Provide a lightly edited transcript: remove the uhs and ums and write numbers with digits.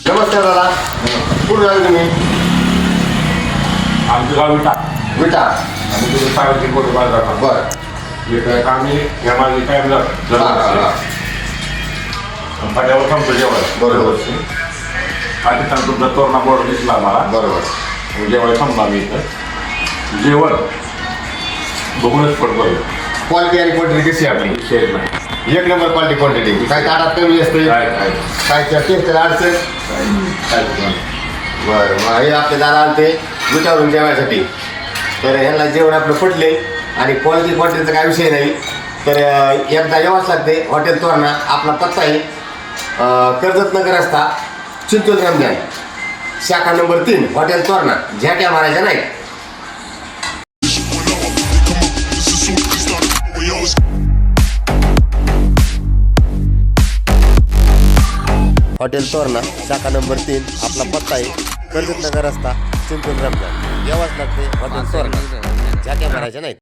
नमस्कार दादा. कुठून आले तुम्ही? आमचं गाव विटा. विटा. आम्ही तुझं 3.5 कोटी बाजार. बरं. हे काय आम्ही या माझी टाईम पाट्यावर थांबतो जेवायला. बरोबर. पाकिस्तान तुमचा तोरणा बोर्ड दिसला आम्हाला. बरोबर. जेवायला थांबलो आम्ही इथं. जेवण बघूनच पडतो. क्वालिटी आणि क्वांटिटी कशी आहे आपली? शेत नाही. एक नंबर क्वालिटी क्वांटिटी. काय ताटात कमी असते? काय टेस्ट अडचण? बरं. मग हे आपले दादा आले ते विटावरून जेवण्यासाठी. तर ह्यांना जेवण आपलं पटले आणि क्वालिटी क्वांटिटीचा काय विषय नाही. तर एकदा यावंच लागते. हॉटेल तोरणा. आपला पत्ता आहे कर्जत नगर रस्ता, चिंचोली रमजान, शाखा नंबर 3, हॉटेल तोरणा. झ्याट्या मारायच्या नाही. हॉटेल तोरणा, शाखा नंबर 3, आपला पत्ता आहे कर्जत नगर रस्ता, चिंचोली रमजान. यावंच लागते हॉटेल तोरणा. झ्याट्या मारायच्या नाहीत.